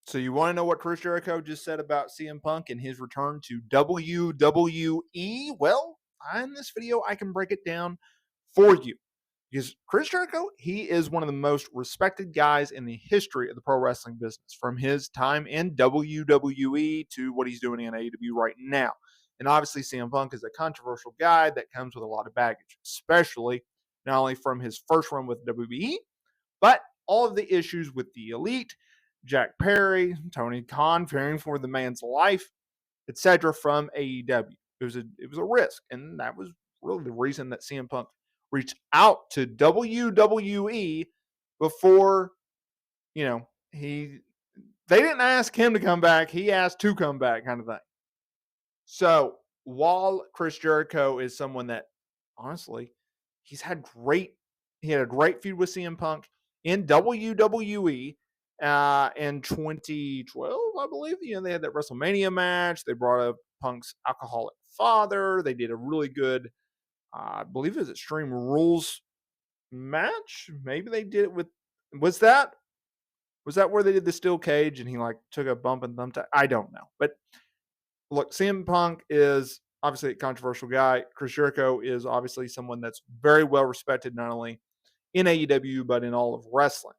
So you want to know what Chris Jericho just said about CM Punk and his return to WWE? Well, in this video, I can break it down for you. Because Chris Jericho, he is one of the most respected guys in the history of the pro wrestling business, from his time in WWE to what he's doing in AEW right now. And obviously, CM Punk is a controversial guy that comes with a lot of baggage, especially not only from his first run with WWE, but all of the issues with the Elite, Jack Perry, Tony Khan fearing for the man's life, etc. from AEW. It was a risk, and that was really the reason that CM Punk reached out to WWE before, they didn't ask him to come back, he asked to come back, kind of thing. So while Chris Jericho is someone that honestly, he had a great feud with CM Punk in WWE in 2012, I believe. They had that WrestleMania match. They brought up Punk's alcoholic father. They did a really good, I believe it was Extreme Rules match. Maybe they did it with, was that where they did the steel cage and he like took a bump and thumbtack? I don't know. But look, CM Punk is obviously a controversial guy. Chris Jericho is obviously someone that's very well respected, not only in AEW, but in all of wrestling.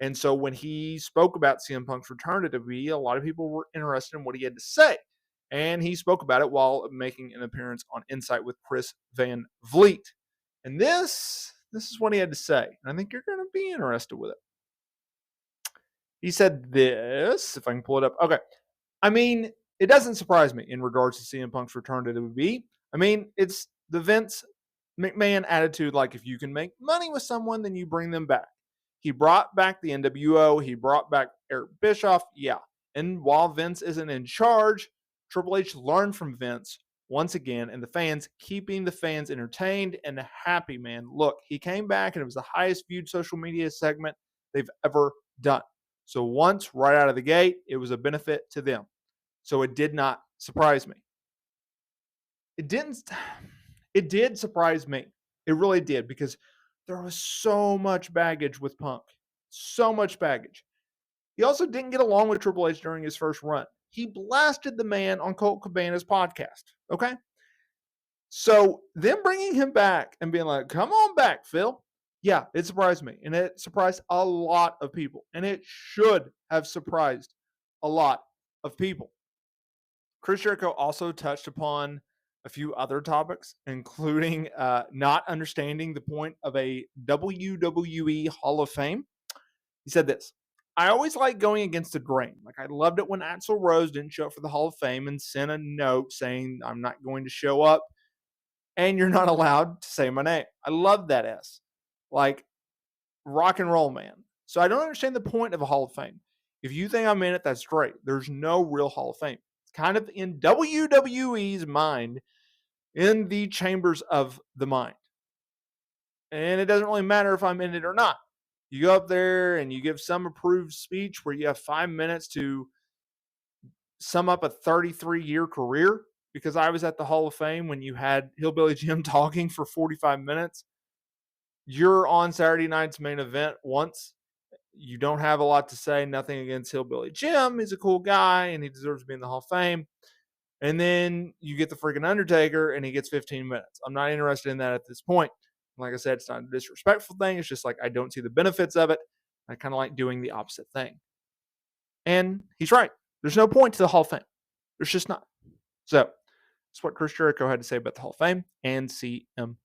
And so when he spoke about CM Punk's return to WWE, a lot of people were interested in what he had to say. And he spoke about it while making an appearance on Insight with Chris Van Vliet. And this is what he had to say. And I think you're going to be interested with it. He said this, if I can pull it up. Okay. I mean, it doesn't surprise me in regards to CM Punk's return to WWE. I mean, it's the Vince McMahon attitude, like if you can make money with someone, then you bring them back. He brought back the NWO. He brought back Eric Bischoff. Yeah. And while Vince isn't in charge, Triple H learned from Vince once again, and the fans, keeping the fans entertained and happy, man. Look, he came back and it was the highest viewed social media segment they've ever done. So once, right out of the gate, it was a benefit to them. So it did not surprise me. It did surprise me. It really did, because there was so much baggage with Punk. So much baggage. He also didn't get along with Triple H during his first run. He blasted the man on Colt Cabana's podcast. Okay? So them bringing him back and being like, come on back, Phil. Yeah, it surprised me. And it surprised a lot of people. And it should have surprised a lot of people. Chris Jericho also touched upon a few other topics, including not understanding the point of a WWE Hall of Fame. He said this: I always like going against the grain. Like, I loved it when Axl Rose didn't show up for the Hall of Fame and sent a note saying, I'm not going to show up and you're not allowed to say my name. I love that S. Like, rock and roll, man. So I don't understand the point of a Hall of Fame. If you think I'm in it, that's great. There's no real Hall of Fame. It's kind of in WWE's mind, in the chambers of the mind. And it doesn't really matter if I'm in it or not. You go up there and you give some approved speech where you have 5 minutes to sum up a 33-year career, because I was at the Hall of Fame when you had Hillbilly Jim talking for 45 minutes. You're on Saturday night's main event once. You don't have a lot to say. Nothing against Hillbilly Jim. He's a cool guy and he deserves to be in the Hall of Fame. And then you get the freaking Undertaker and he gets 15 minutes. I'm not interested in that at this point. Like I said, it's not a disrespectful thing. It's just like I don't see the benefits of it. I kind of like doing the opposite thing. And he's right. There's no point to the Hall of Fame. There's just not. So that's what Chris Jericho had to say about the Hall of Fame and CM